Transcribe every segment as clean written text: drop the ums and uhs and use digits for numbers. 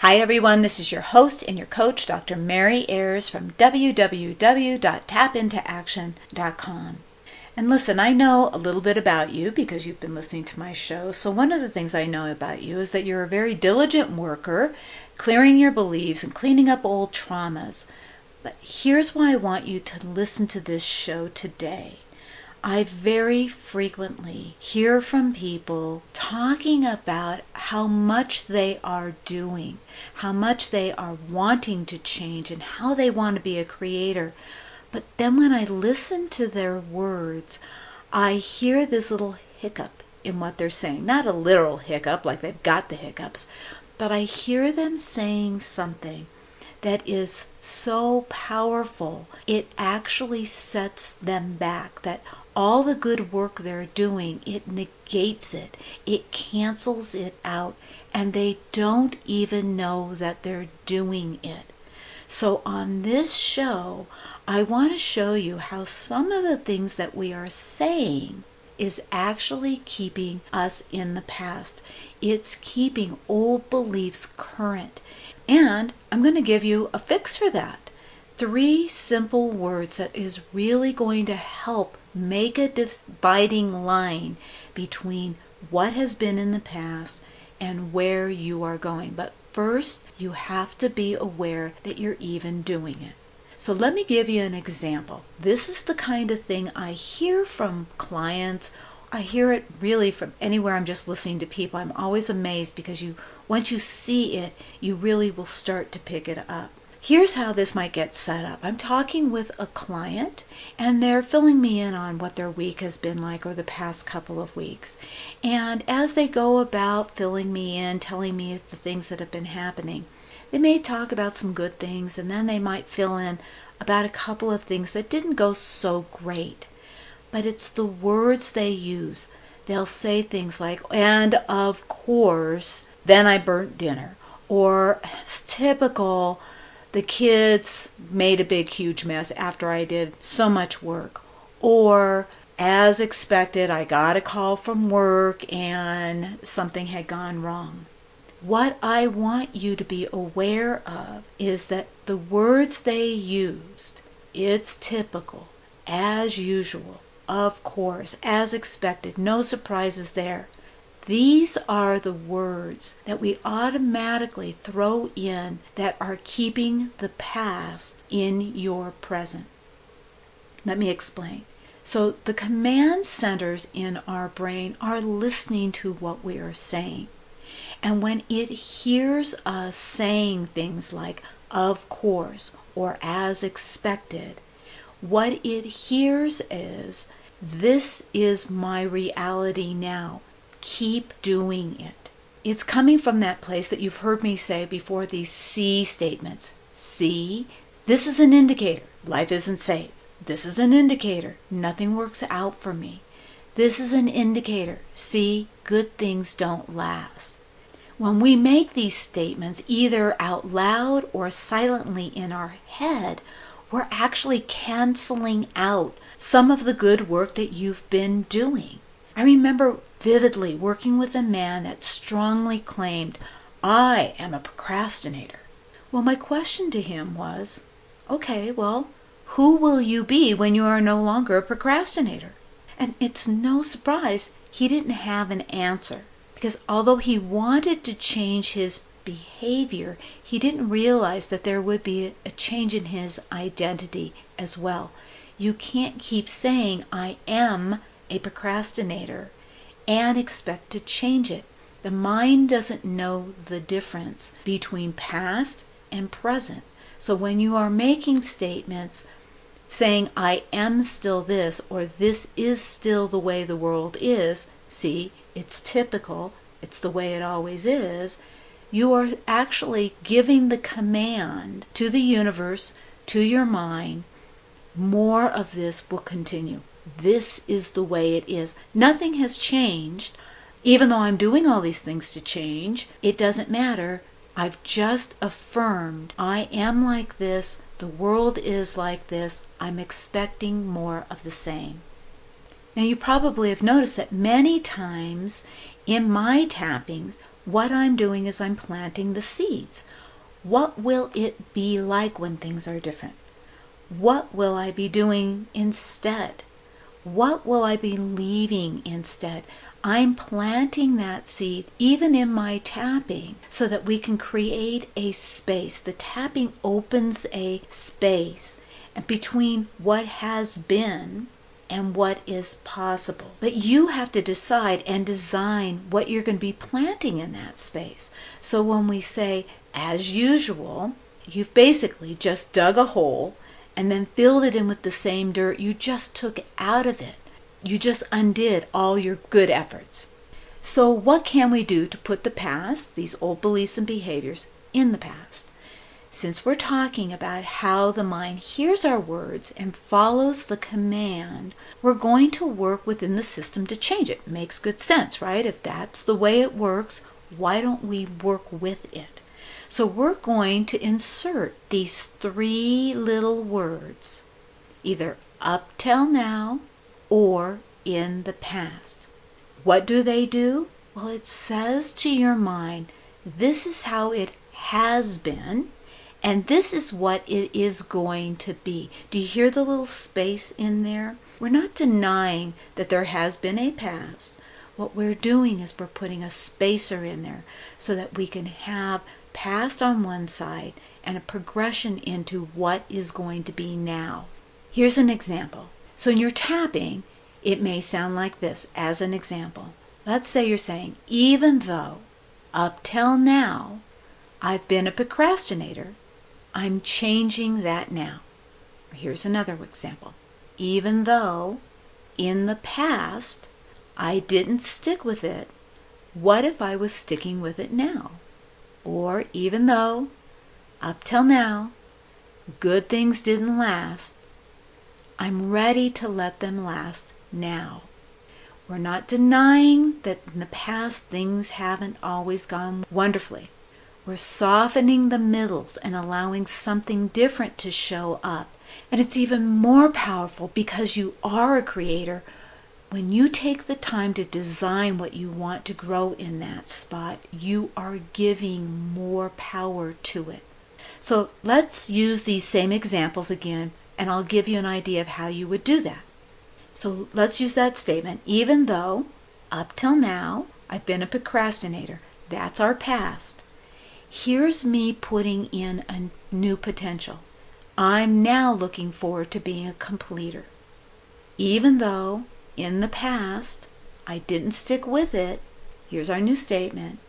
Hi everyone, this is your host and your coach, Dr. Mary Ayers from www.tappintoaction.com. And listen, I know a little bit about you because you've been listening to my show. So one of the things I know about you is that you're a very diligent worker, clearing your beliefs and cleaning up old traumas. But here's why I want you to listen to this show today. I very frequently hear from people talking about how much they are doing, how much they are wanting to change, and how they want to be a creator. But then when I listen to their words, I hear this little hiccup in what they're saying. Not a literal hiccup like they've got the hiccups, but I hear them saying something that is so powerful, it actually sets them back, that all the good work they're doing, it negates it, it cancels it out, and they don't even know that they're doing it. So on this show, I want to show you how some of the things that we are saying is actually keeping us in the past. It's keeping old beliefs current. And I'm going to give you a fix for that. 3 simple words that is really going to help make a dividing line between what has been in the past and where you are going. But first, you have to be aware that you're even doing it. So let me give you an example. This is the kind of thing I hear from clients. I hear it really from anywhere I'm just listening to people. I'm always amazed because once you see it, you really will start to pick it up. Here's how this might get set up. I'm talking with a client and they're filling me in on what their week has been like or the past couple of weeks. And as they go about filling me in, telling me the things that have been happening, they may talk about some good things and then they might fill in about a couple of things that didn't go so great. But it's the words they use. They'll say things like, and of course, then I burnt dinner. Or it's typical, the kids made a big, huge mess after I did so much work. Or as expected, I got a call from work and something had gone wrong. What I want you to be aware of is that the words they used, it's typical, as usual, of course, as expected, no surprises there. These are the words that we automatically throw in that are keeping the past in your present. Let me explain. So the command centers in our brain are listening to what we are saying. And when it hears us saying things like, of course, or as expected, what it hears is, this is my reality now. Keep doing it. It's coming from that place that you've heard me say before, these see statements. See, this is an indicator. Life isn't safe. This is an indicator. Nothing works out for me. This is an indicator. See, good things don't last. When we make these statements either out loud or silently in our head, we're actually canceling out some of the good work that you've been doing. I remember vividly working with a man that strongly claimed, I am a procrastinator. Well, my question to him was, okay, well, who will you be when you are no longer a procrastinator? And it's no surprise he didn't have an answer. Because although he wanted to change his behavior, he didn't realize that there would be a change in his identity as well. You can't keep saying, I am a procrastinator, and expect to change it. The mind doesn't know the difference between past and present. So when you are making statements saying, I am still this, or this is still the way the world is, see, it's typical, it's the way it always is, you are actually giving the command to the universe, to your mind, more of this will continue. This is the way it is. Nothing has changed. Even though I'm doing all these things to change, it doesn't matter. I've just affirmed I am like this, the world is like this, I'm expecting more of the same. Now you probably have noticed that many times in my tappings, what I'm doing is I'm planting the seeds. What will it be like when things are different? What will I be doing instead? What will I be leaving instead? I'm planting that seed even in my tapping so that we can create a space. The tapping opens a space between what has been and what is possible. But you have to decide and design what you're going to be planting in that space. So when we say, as usual, you've basically just dug a hole and then filled it in with the same dirt you just took out of it. You just undid all your good efforts. So what can we do to put the past, these old beliefs and behaviors, in the past? Since we're talking about how the mind hears our words and follows the command, we're going to work within the system to change it. Makes good sense, right? If that's the way it works, why don't we work with it? So we're going to insert these 3 little words, either up till now or in the past. What do they do? Well, it says to your mind, this is how it has been, and this is what it is going to be. Do you hear the little space in there? We're not denying that there has been a past. What we're doing is we're putting a spacer in there so that we can have past on one side and a progression into what is going to be now. Here's an example. So in your tapping, it may sound like this as an example. Let's say you're saying, even though up till now I've been a procrastinator, I'm changing that now. Here's another example. Even though in the past I didn't stick with it, what if I was sticking with it now? Or even though up till now good things didn't last, I'm ready to let them last now. We're not denying that in the past things haven't always gone wonderfully. We're softening the middles and allowing something different to show up. And it's even more powerful because you are a creator. When you take the time to design what you want to grow in that spot, you are giving more power to it. So let's use these same examples again, and I'll give you an idea of how you would do that. So let's use that statement. Even though up till now I've been a procrastinator, that's our past. Here's me putting in a new potential. I'm now looking forward to being a completer. Even though in the past I didn't stick with it, here's our new statement.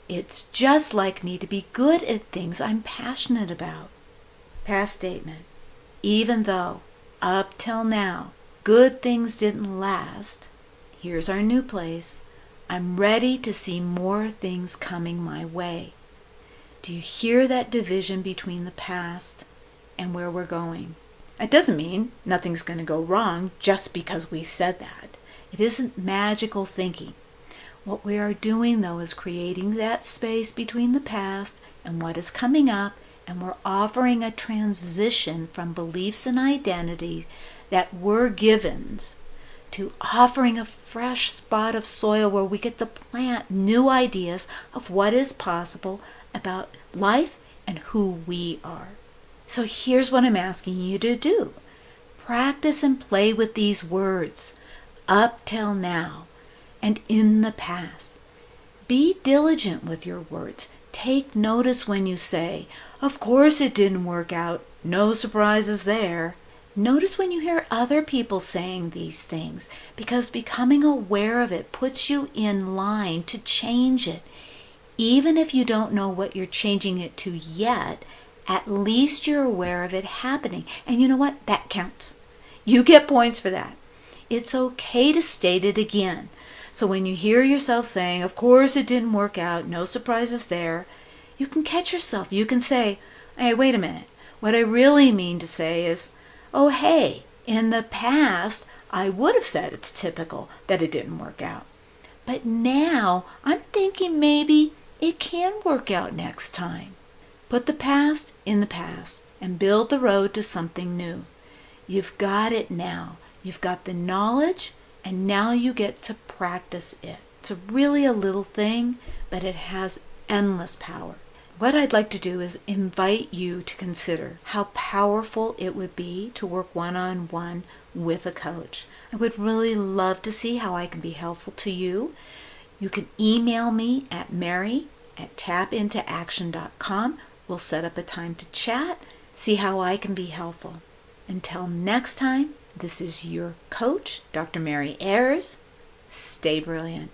It's just like me to be good at things I'm passionate about. Past statement. Even though up till now good things didn't last, here's our new place. I'm ready to see more things coming my way. Do you hear that division between the past and where we're going? It doesn't mean nothing's going to go wrong just because we said that. It isn't magical thinking. What we are doing, though, is creating that space between the past and what is coming up, and we're offering a transition from beliefs and identity that were givens to offering a fresh spot of soil where we get to plant new ideas of what is possible about life and who we are. So here's what I'm asking you to do. Practice and play with these words, up till now and in the past. Be diligent with your words. Take notice when you say, of course it didn't work out, no surprises there. Notice when you hear other people saying these things, because becoming aware of it puts you in line to change it. Even if you don't know what you're changing it to yet, at least you're aware of it happening. And you know what? That counts. You get points for that. It's okay to state it again. So when you hear yourself saying, of course it didn't work out, no surprises there, you can catch yourself. You can say, hey, wait a minute. What I really mean to say is, oh, hey, in the past, I would have said it's typical that it didn't work out. But now I'm thinking maybe it can work out next time. Put the past in the past and build the road to something new. You've got it now. You've got the knowledge, and now you get to practice it. It's really a little thing, but but it has endless power. What I'd like to do is invite you to consider how powerful it would be to work one-on-one with a coach. I would really love to see how I can be helpful to you. You can email me at mary@tapintooaction.com. We'll set up a time to chat, see how I can be helpful. Until next time, this is your coach, Dr. Mary Ayers. Stay brilliant.